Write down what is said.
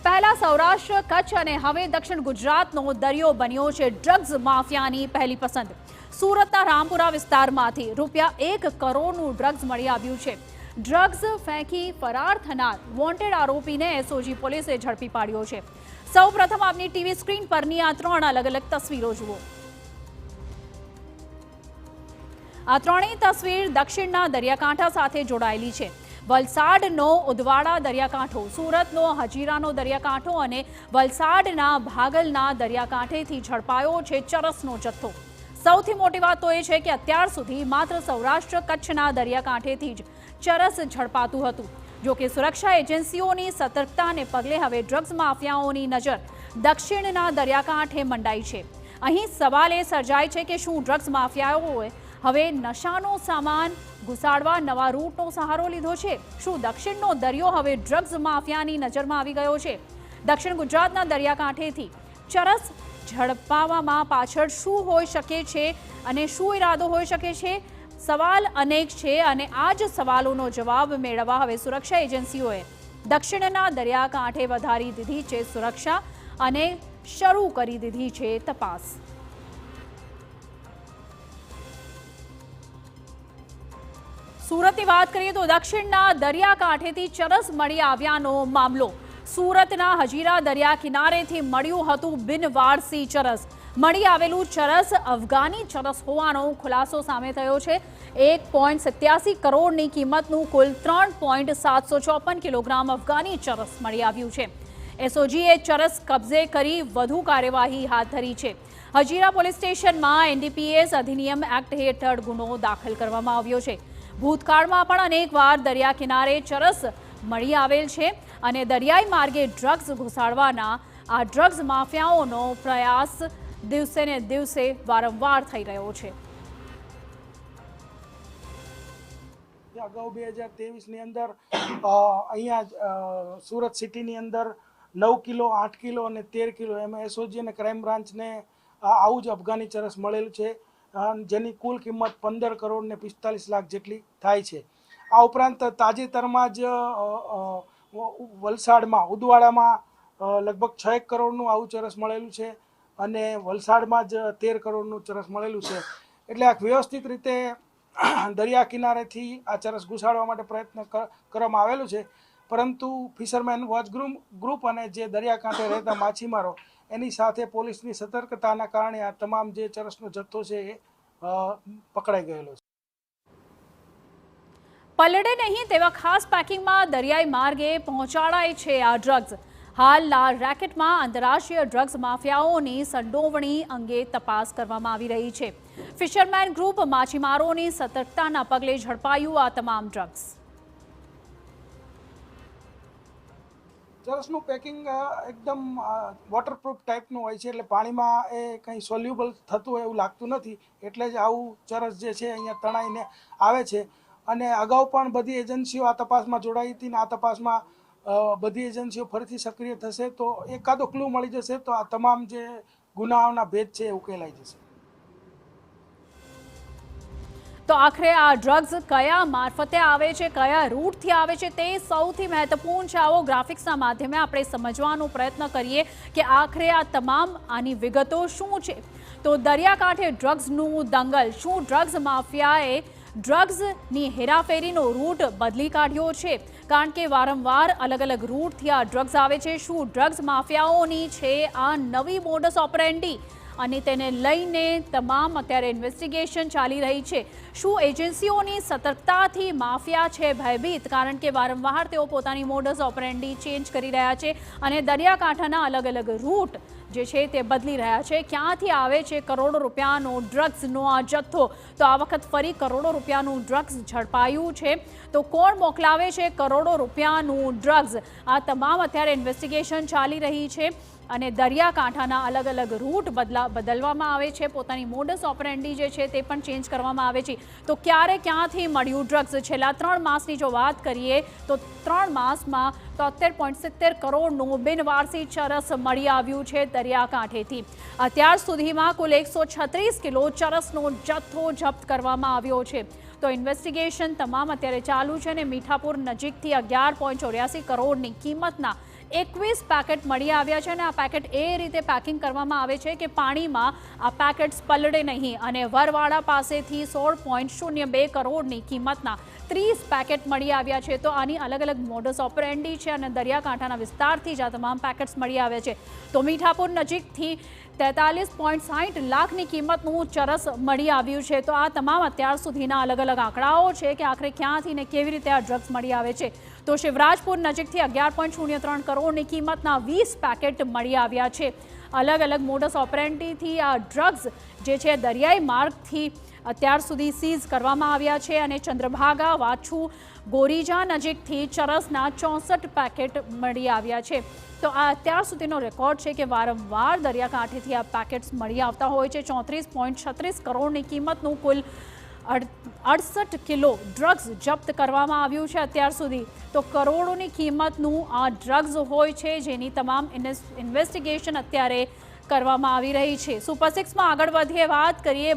પહેલા સૌરાષ્ટ્ર, કચ્છ અને હવે દક્ષિણ ગુજરાતનો દરિયો બન્યો છે ડ્રગ્સ માફિયાની પહેલી પસંદ. સુરતના રામપુરા વિસ્તારમાંથી ₹1 કરોડનું ડ્રગ્સ મળી આવ્યું છે. ડ્રગ્સ ફેંકી ફરાર થનાર વોન્ટેડ આરોપીને એસઓજી પોલીસે ઝડપી પાડ્યો છે. સૌપ્રથમ આપની ટીવી સ્ક્રીન પરની આ 3 અલગ અલગ તસવીરો જુઓ. આ ત્રણેય તસવીર દક્ષિણના દરિયાકાંઠા સાથે જોડાયેલી છે. વલસાડનો ઉદવાડા દરિયાકાંઠો, સુરતનો હજીરાનો દરિયાકાંઠો અને વલસાડના ભાગલના દરિયાકાંઠેથી ઝડપાયો છે ચરસનો જથ્થો. સૌથી મોટી વાત તો એ છે કે અત્યાર સુધી માત્ર સૌરાષ્ટ્ર કચ્છના દરિયાકાંઠેથી જ ચરસ ઝડપાતું હતું. જોકે સુરક્ષા એજન્સીઓની સતર્કતાને પગલે હવે ડ્રગ્સ માફિયાઓની નજર દક્ષિણના દરિયાકાંઠે મંડાઈ છે. અહીં સવાલ એ સર્જાય છે કે શું ડ્રગ્સ માફિયાઓએ હવે નશાનો સામાન ઘુસાડવા નવા રૂટનો સહારો લીધો છે? શું દક્ષિણનો દરિયો હવે ડ્રગ્સ માફિયાની નજરમાં આવી ગયો છે? દક્ષિણ ગુજરાતના દરિયાકાંઠેથી ચરસ ઝડપાવવામાં પાછળ શું હોઈ શકે છે અને શું ઇરાદો હોઈ શકે છે? સવાલ અનેક છે અને આ જ સવાલોનો જવાબ મેળવવા હવે સુરક્ષા એજન્સીઓએ દક્ષિણના દરિયાકાંઠે વધારી દીધી છે સુરક્ષા અને શરૂ કરી દીધી છે તપાસ. સુરતની વાત કરીએ તો દક્ષિણના દરિયાકાંઠેથી ચરસ મળી આવ્યાનો મામલો. સુરતના હજીરા દરિયા કિનારેથી મળ્યું હતું બિનવારસી ચરસ. મળી આવેલું ચરસ અફઘાની ચરસ હોવાનો ખુલાસો સામે થયો છે. 1.87 કરોડની કિંમતનું કુલ 3.754 કિલોગ્રામ અફઘાની ચરસ મળી આવ્યું છે. એસઓજીએ ચરસ કબજે કરી વધુ કાર્યવાહી હાથ ધરી છે. હજીરા પોલીસ સ્ટેશનમાં એનડીપીએસ અધિનિયમ એક્ટ હેઠળ ગુનો દાખલ કરવામાં આવ્યો છે. ભૂતકાળમાં પણ અનેકવાર દરિયા કિનારે ચરસ મળી આવેલ છે અને દરિયાઈ માર્ગે ડ્રગ્સ ઘુસાડવાના આ ડ્રગ્સ માફિયાઓનો પ્રયાસ દિવસે ને દિવસે વારંવાર થઈ રહ્યો છે. અગાઉ 2023ની અંદર અહીંયા સુરત સિટીની અંદર 9 કિલો, 8 કિલો અને 13 કિલો એમાં એસઓજી અને ક્રાઇમ બ્રાન્ચને આવું જ અફઘાની ચરસ મળેલું છે, જેની કુલ કિંમત 15 કરોડ ને 45 લાખ જેટલી થાય છે. આ ઉપરાંત તાજેતરમાં જ વલસાડમાં ઉદવાડામાં લગભગ 6 કરોડનું આવું ચરસ મળેલું છે અને વલસાડમાં જ 13 કરોડનું ચરસ મળેલું છે. એટલે આ વ્યવસ્થિત રીતે દરિયા કિનારેથી આ ચરસ ઘુસાડવા માટે પ્રયત્ન કરવામાં આવેલું છે, પરંતુ ફિશરમેન વોચ ગ્રુપ અને જે દરિયાકાંઠે રહેતા માછીમારો એની સાથે પોલીસની સતર્કતાના કારણે આ તમામ જે ચરસનો જથ્થો છે એ પકડાઈ ગયેલો છે. પલળે નહીં તેવા ખાસ પેકિંગમાં દરિયાઈ માર્ગે પહોંચાડાય છે આ ડ્રગ્સ. હાલના રેકેટમાં આંતરરાષ્ટ્રીય ડ્રગ્સ માફિયાઓની સંડોવણી અંગે તપાસ કરવામાં આવી રહી છે. ફિશરમેન ગ્રુપ માછીમારોની સતર્કતાના પગલે ઝડપાયું આ તમામ ડ્રગ્સ. ચરસનું પેકિંગ એકદમ વોટરપ્રૂફ ટાઈપનું હોય છે, એટલે પાણીમાં એ કંઈ સોલ્યુબલ થતું હોય એવું લાગતું નથી, એટલે જ આવું ચરસ જે છે અહીંયા તણાઈને આવે છે. અને અગાઉ પણ બધી એજન્સીઓ આ તપાસમાં જોડાઈ હતી ને આ તપાસમાં બધી એજન્સીઓ ફરીથી સક્રિય થશે તો એકાદો ક્લુ મળી જશે તો આ તમામ જે ગુનાઓના ભેદ છે એ ઉકેલાઈ જશે. તો આખરે આ ડ્રગ્સ કયા મારફતે આવે છે, કયા રૂટથી આવે છે તે સૌથી મહત્વપૂર્ણ છે. આવો ગ્રાફિક્સના માધ્યમે આપણે સમજવાનો પ્રયત્ન કરીએ કે આખરે આ તમામ આની વિગતો શું છે. તો દરિયાકાંઠે ડ્રગ્સનું દંગલ. શું ડ્રગ્સ માફિયાએ ડ્રગ્સની હેરાફેરીનો રૂટ બદલી કાઢ્યો છે? કારણ કે વારંવાર અલગ અલગ રૂટથી આ ડ્રગ્સ આવે છે. શું ડ્રગ્સ માફિયાઓની છે આ નવી મોડસ ઓપરેન્ડી અને તેને લઈને તમામ અત્યારે ઇન્વેસ્ટિગેશન ચાલી રહી છે? શું એજન્સીઓની સતર્કતાથી માફિયા છે ભયભીત? કારણ કે વારંવાર તેઓ પોતાની મોડસ ઓપરેન્ડી ચેન્જ કરી રહ્યા છે અને દરિયાકાંઠાના અલગ અલગ રૂટ જે છે તે બદલી રહ્યા છે. ક્યાંથી આવે છે કરોડો રૂપિયાનો ડ્રગ્સનો આ જથ્થો? તો આ વખત ફરી કરોડો રૂપિયાનું ડ્રગ્સ ઝડપાયું છે. તો કોણ મોકલાવે છે કરોડો રૂપિયાનું ડ્રગ્સ? આ તમામ અત્યારે ઇન્વેસ્ટિગેશન ચાલી રહી છે અને દરિયાકાંઠાના અલગ અલગ રૂટ બદલવામાં આવે છે. પોતાની મોડસ ઓપરેન્ડી જે છે તે પણ ચેન્જ કરવામાં આવે છે. તો ક્યારે ક્યાંથી મળ્યું ડ્રગ્સ? છેલ્લા 3 માસની જો વાત કરીએ તો 3 માસમાં 73.70 કરોડનું બિનવારસી ચરસ મળી આવ્યું છે દરિયાકાંઠેથી. અત્યાર સુધીમાં કુલ 136 કિલો ચરસનો જથ્થો જપ્ત કરવામાં આવ્યો છે. તો ઇન્વેસ્ટિગેશન તમામ અત્યારે ચાલુ છે અને મીઠાપુર નજીકથી 11.84 કરોડની કિંમતના 21 પેકેટ મળી આવ્યા છે અને આ પેકેટ એ રીતે પેકિંગ કરવામાં આવે છે કે પાણીમાં આ પેકેટ્સ પલળે નહીં અને વરવાડા પાસેથી 16.02 કરોડની કિંમતના 30 પેકેટ મળી આવ્યા છે. તો આની અલગ અલગ મોડસ ઓપરેન્ડી છે અને દરિયાકાંઠાના વિસ્તારથી જ આ તમામ પેકેટ્સ મળી આવ્યા છે. તો મીઠાપુર નજીકથી 43.60 લાખની કિંમતનું ચરસ મળી આવ્યું છે. તો આ તમામ અત્યાર સુધીના અલગ અલગ આંકડાઓ છે કે આખરે ક્યાંથી ને કેવી રીતે આ ડ્રગ્સ મળી આવે છે. તો શિવરાજપુર નજીકથી 11.03 કરોડની કિંમતના 20 પેકેટ મળી આવ્યા છે. અલગ અલગ મોડસ ઓપરેન્ડીથી આ ડ્રગ્સ જે છે દરિયાઈ માર્ગથી અત્યાર સુધી સીઝ કરવામાં આવ્યા છે અને ચંદ્રભાગા, વાછુ, ગોરીજા નજીકથી ચરસના 64 પેકેટ મળી આવ્યા છે. તો આ અત્યાર સુધીનો રેકોર્ડ છે કે વારંવાર દરિયાકાંઠેથી આ પેકેટ્સ મળી આવતા હોય છે. 34.36 કરોડની કિંમતનું કુલ 68 કિલો ડ્રગ્સ જપ્ત કરવામાં આવ્યું છે અત્યાર સુધી. તો કરોડોની કિંમતનું આ ડ્રગ્સ હોય છે જેની તમામ ઇન્વેસ્ટિગેશન અત્યારે કરવામાં આવી રહી છે. સુપર 6માં આગળ વધીએ, વાત કરીએ